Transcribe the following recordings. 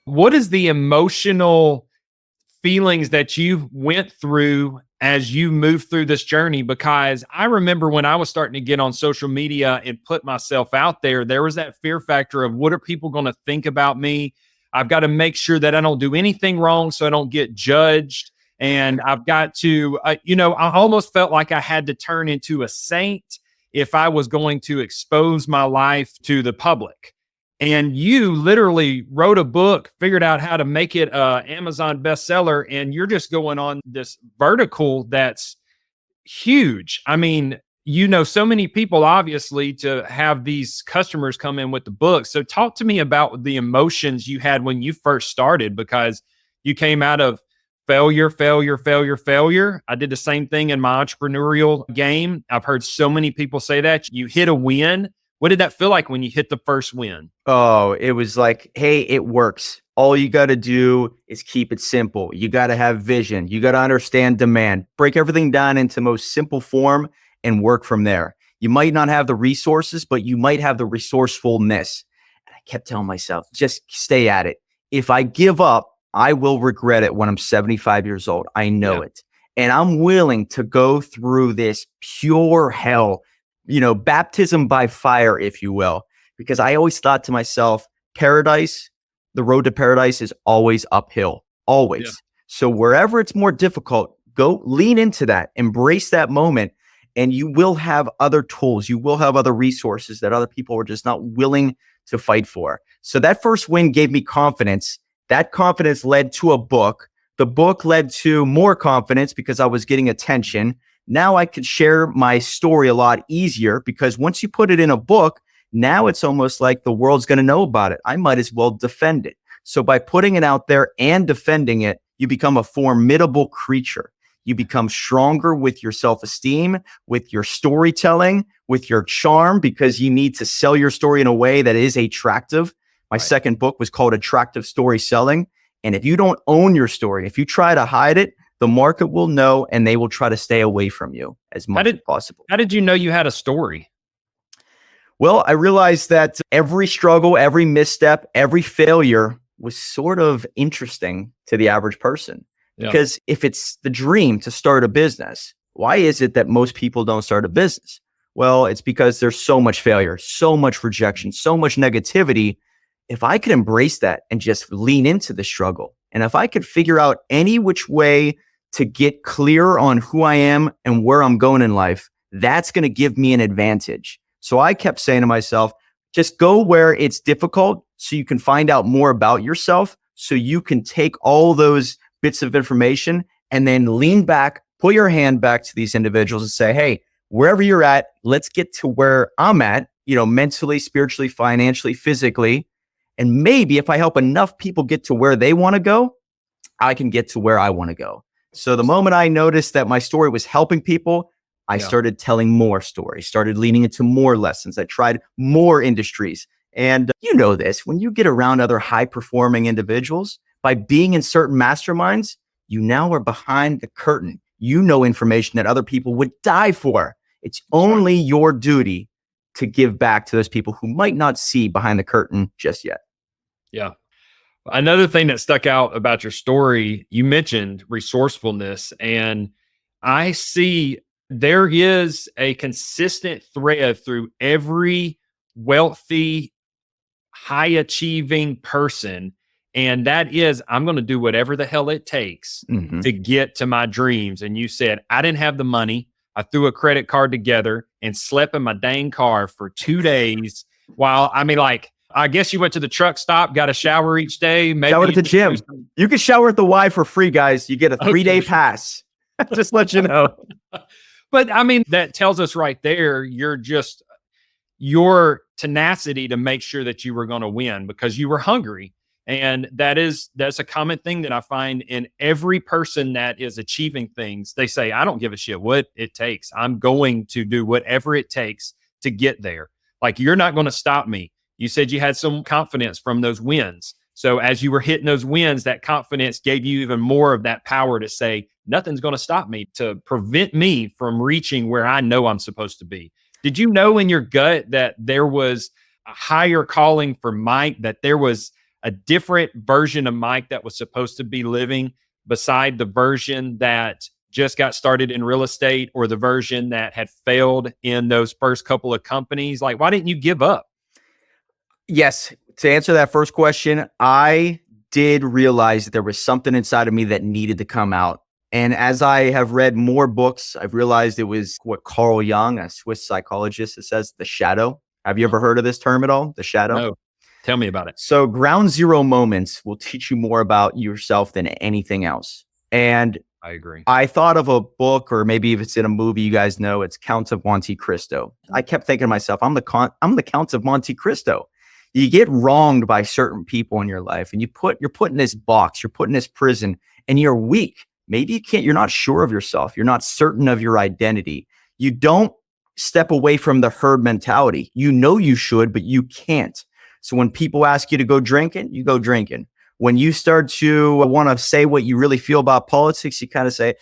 What is the emotional feelings that you went through as you moved through this journey? Because I remember when I was starting to get on social media and put myself out there, there was that fear factor of what are people going to think about me? I've got to make sure that I don't do anything wrong so I don't get judged. And I've got to, I almost felt like I had to turn into a saint if I was going to expose my life to the public. And you literally wrote a book, figured out how to make it a Amazon bestseller, and you're just going on this vertical that's huge. I mean, so many people obviously to have these customers come in with the book. So talk to me about the emotions you had when you first started, because you came out of failure, failure, failure, failure. I did the same thing in my entrepreneurial game. I've heard so many people say that. You hit a win. What did that feel like when you hit the first win? Oh, it was like, hey, it works. All you got to do is keep it simple. You got to have vision. You got to understand demand. Break everything down into most simple form and work from there. You might not have the resources, but you might have the resourcefulness. And I kept telling myself, just stay at it. If I give up, I will regret it when I'm 75 years old. I know it. And I'm willing to go through this pure hell, baptism by fire, if you will, because I always thought to myself, the road to paradise is always uphill, always. Yeah. So wherever it's more difficult, go lean into that, embrace that moment, and you will have other tools. You will have other resources that other people are just not willing to fight for. So that first win gave me confidence. That confidence led to a book. The book led to more confidence because I was getting attention. Now I could share my story a lot easier because once you put it in a book, now it's almost like the world's going to know about it. I might as well defend it. So by putting it out there and defending it, you become a formidable creature. You become stronger with your self-esteem, with your storytelling, with your charm, because you need to sell your story in a way that is attractive. My second book was called Attractive Story Selling. And if you don't own your story, if you try to hide it, the market will know and they will try to stay away from you as much as possible. How did you know you had a story? Well, I realized that every struggle, every misstep, every failure was sort of interesting to the average person. Yeah. Because if it's the dream to start a business, why is it that most people don't start a business? Well, it's because there's so much failure, so much rejection, so much negativity. If I could embrace that and just lean into the struggle, and if I could figure out any which way to get clear on who I am and where I'm going in life, that's going to give me an advantage. So I kept saying to myself, just go where it's difficult so you can find out more about yourself, so you can take all those bits of information and then lean back, put your hand back to these individuals and say, hey, wherever you're at, let's get to where I'm at, mentally, spiritually, financially, physically. And maybe if I help enough people get to where they want to go, I can get to where I want to go. So the moment I noticed that my story was helping people, I started telling more stories, started leaning into more lessons. I tried more industries. And you know this, when you get around other high-performing individuals, by being in certain masterminds, you now are behind the curtain. You know information that other people would die for. It's only your duty to give back to those people who might not see behind the curtain just yet. Yeah. Another thing that stuck out about your story, you mentioned resourcefulness, and I see there is a consistent thread through every wealthy, high achieving person. And that is, I'm going to do whatever the hell it takes to get to my dreams. And you said, I didn't have the money. I threw a credit card together and slept in my dang car for 2 days while, I guess you went to the truck stop, got a shower each day. Maybe shower at the gym. You can shower at the Y for free, guys. You get a 3-day pass. Just let you know. But that tells us right there, your tenacity to make sure that you were going to win because you were hungry. And that's a common thing that I find in every person that is achieving things. They say, I don't give a shit what it takes. I'm going to do whatever it takes to get there. Like, you're not going to stop me. You said you had some confidence from those wins. So as you were hitting those wins, that confidence gave you even more of that power to say, nothing's going to stop me, to prevent me from reaching where I know I'm supposed to be. Did you know in your gut that there was a higher calling for Mike, that there was a different version of Mike that was supposed to be living beside the version that just got started in real estate or the version that had failed in those first couple of companies? Like, why didn't you give up? Yes. To answer that first question, I did realize that there was something inside of me that needed to come out. And as I have read more books, I've realized it was what Carl Jung, a Swiss psychologist, it says the shadow. Have you ever heard of this term at all? The shadow? No. Tell me about it. So ground zero moments will teach you more about yourself than anything else. And I agree. I thought of a book, or maybe if it's in a movie, you guys know, it's Count of Monte Cristo. I kept thinking to myself, I'm the Count of Monte Cristo. You get wronged by certain people in your life, and you're put in this box, you're put in this prison, and you're weak. Maybe you're not sure of yourself. You're not certain of your identity. You don't step away from the herd mentality. You know you should, but you can't. So when people ask you to go drinking, you go drinking. When you start to want to say what you really feel about politics, you kind of say,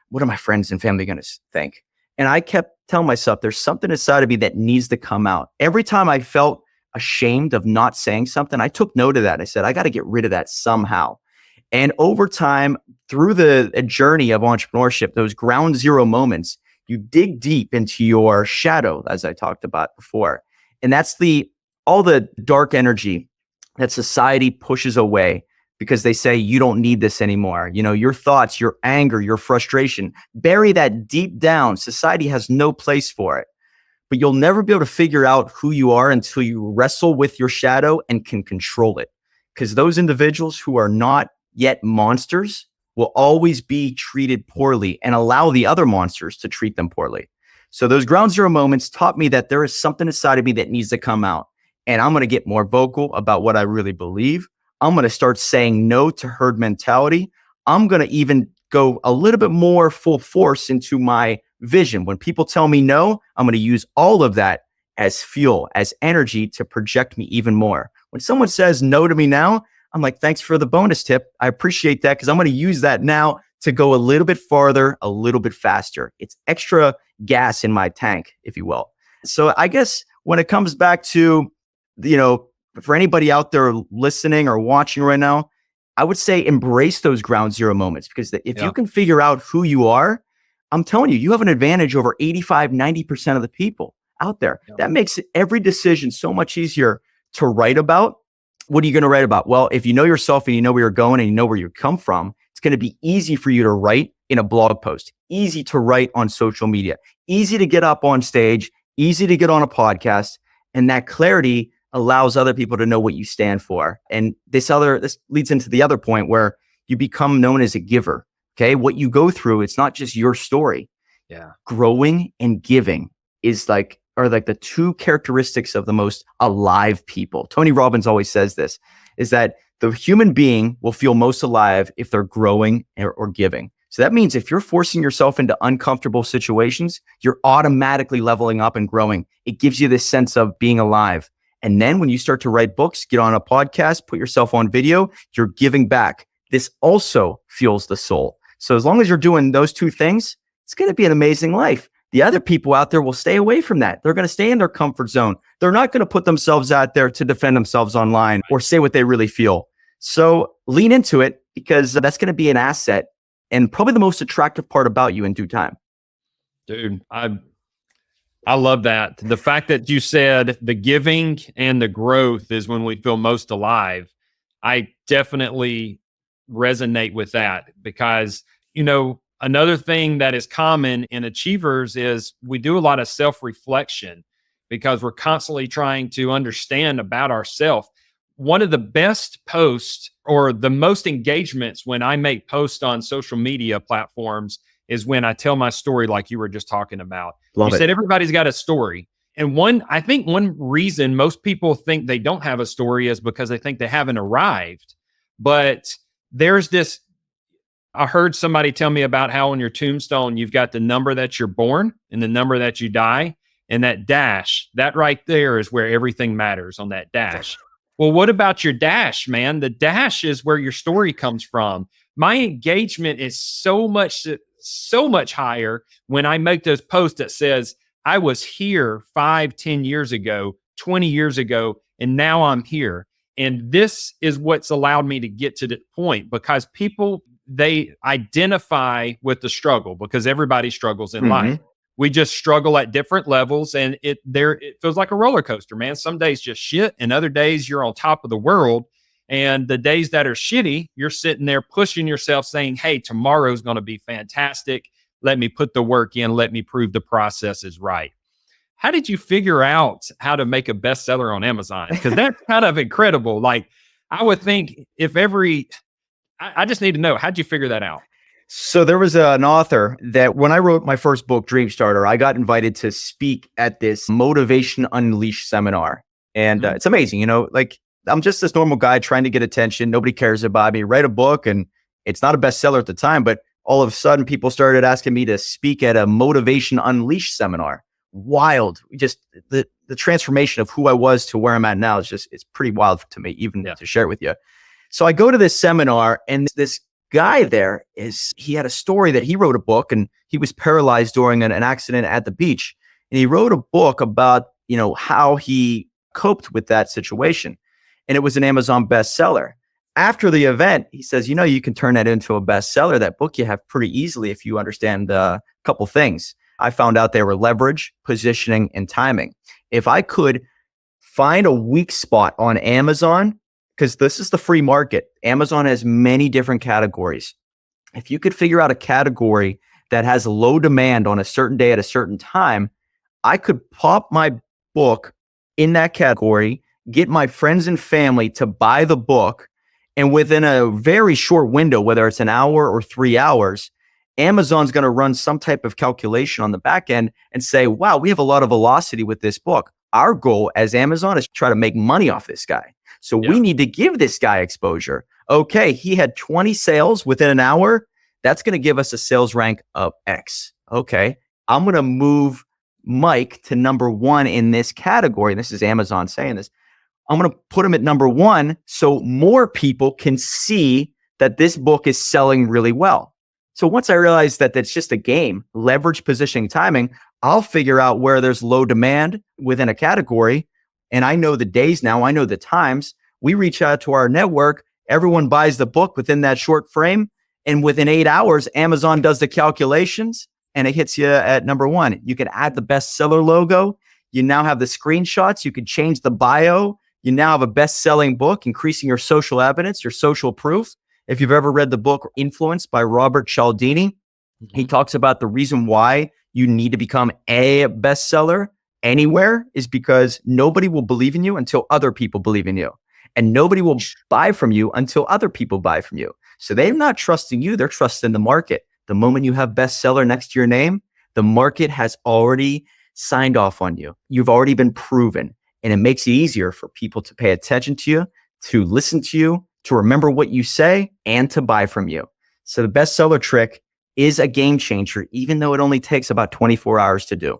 what are my friends and family going to think? And I kept telling myself, there's something inside of me that needs to come out. Every time I felt ashamed of not saying something, I took note of that. I said, I got to get rid of that somehow. And over time, through the journey of entrepreneurship, those ground zero moments, you dig deep into your shadow, as I talked about before. And that's all the dark energy that society pushes away because they say you don't need this anymore. You know, your thoughts, your anger, your frustration, bury that deep down. Society has no place for it. But you'll never be able to figure out who you are until you wrestle with your shadow and can control it. Because those individuals who are not yet monsters will always be treated poorly and allow the other monsters to treat them poorly. So those ground zero moments taught me that there is something inside of me that needs to come out. And I'm going to get more vocal about what I really believe. I'm going to start saying no to herd mentality. I'm going to even go a little bit more full force into my vision. When people tell me no, I'm going to use all of that as fuel, as energy to project me even more. When someone says no to me now, I'm like, thanks for the bonus tip. I appreciate that because I'm going to use that now to go a little bit farther, a little bit faster. It's extra gas in my tank, if you will. So I guess when it comes back to, for anybody out there listening or watching right now, I would say embrace those ground zero moments because if you can figure out who you are, I'm telling you, you have an advantage over 85, 90% of the people out there. Yeah. That makes every decision so much easier to write about. What are you going to write about? Well, if you know yourself and you know where you're going and you know where you come from, it's going to be easy for you to write in a blog post, easy to write on social media, easy to get up on stage, easy to get on a podcast. And that clarity allows other people to know what you stand for. And this leads into the other point where you become known as a giver. Okay. What you go through, it's not just your story. Yeah. Growing and giving are the two characteristics of the most alive people. Tony Robbins always says this, is that the human being will feel most alive if they're growing or giving. So that means if you're forcing yourself into uncomfortable situations, you're automatically leveling up and growing. It gives you this sense of being alive. And then when you start to write books, get on a podcast, put yourself on video, you're giving back. This also fuels the soul. So as long as you're doing those two things, it's going to be an amazing life. The other people out there will stay away from that. They're going to stay in their comfort zone. They're not going to put themselves out there to defend themselves online or say what they really feel. So lean into it because that's going to be an asset and probably the most attractive part about you in due time. Dude, I love that. The fact that you said the giving and the growth is when we feel most alive. I definitely resonate with that because, another thing that is common in achievers is we do a lot of self-reflection because we're constantly trying to understand about ourselves. One of the best posts or the most engagements when I make posts on social media platforms is when I tell my story like you were just talking about. You said everybody's got a story. And I think one reason most people think they don't have a story is because they think they haven't arrived. But there's this, I heard somebody tell me about how on your tombstone, you've got the number that you're born and the number that you die. And that dash, that right there is where everything matters on that dash. Well, what about your dash, man? The dash is where your story comes from. My engagement is so much higher when I make those posts that says, I was here 5, 10 years ago, 20 years ago, and now I'm here. And this is what's allowed me to get to the point, because people, they identify with the struggle, because everybody struggles in life. We just struggle at different levels, and it feels like a roller coaster, man. Some days just shit, and other days you're on top of the world. And the days that are shitty, you're sitting there pushing yourself, saying, hey, tomorrow's going to be fantastic. Let me put the work in. Let me prove the process is right. How did you figure out how to make a bestseller on Amazon? Because that's kind of incredible. Like, I would think I just need to know, how'd you figure that out? So there was an author that when I wrote my first book, Dream Starter, I got invited to speak at this Motivation Unleashed seminar. And it's amazing. Like, I'm just this normal guy trying to get attention. Nobody cares about me. Write a book, and it's not a bestseller at the time, but all of a sudden people started asking me to speak at a Motivation Unleashed seminar. Wild. Just the transformation of who I was to where I'm at now is it's pretty wild to me, even to share it with you. So I go to this seminar, and this guy there he had a story that he wrote a book, and he was paralyzed during an accident at the beach. And he wrote a book about, how he coped with that situation. And it was an Amazon bestseller. After the event, he says, you can turn that into a bestseller. That book you have pretty easily if you understand a couple things. I found out they were leverage, positioning, and timing. If I could find a weak spot on Amazon, because this is the free market, Amazon has many different categories. If you could figure out a category that has low demand on a certain day at a certain time, I could pop my book in that category, get my friends and family to buy the book, and within a very short window, whether it's an hour or 3 hours, Amazon's going to run some type of calculation on the back end and say, wow, we have a lot of velocity with this book. Our goal as Amazon is to try to make money off this guy. So we need to give this guy exposure. Okay, he had 20 sales within an hour. That's going to give us a sales rank of X. Okay, I'm going to move Mike to number 1 in this category. This is Amazon saying this. I'm going to put him at number 1 so more people can see that this book is selling really well. So once I realized that that's just a game, leverage, positioning, timing, I'll figure out where there's low demand within a category. And I know the days now, I know the times. We reach out to our network. Everyone buys the book within that short frame. And within 8 hours, Amazon does the calculations and it hits you at number 1. You can add the bestseller logo. You now have the screenshots. You can change the bio. You now have a best-selling book, increasing your social evidence, your social proof. If you've ever read the book Influence by Robert Cialdini, he talks about the reason why you need to become a bestseller anywhere is because nobody will believe in you until other people believe in you. And nobody will buy from you until other people buy from you. So they're not trusting you, they're trusting the market. The moment you have bestseller next to your name, the market has already signed off on you. You've already been proven. And it makes it easier for people to pay attention to you, to listen to you, to remember what you say, and to buy from you. So the bestseller trick is a game changer, even though it only takes about 24 hours to do.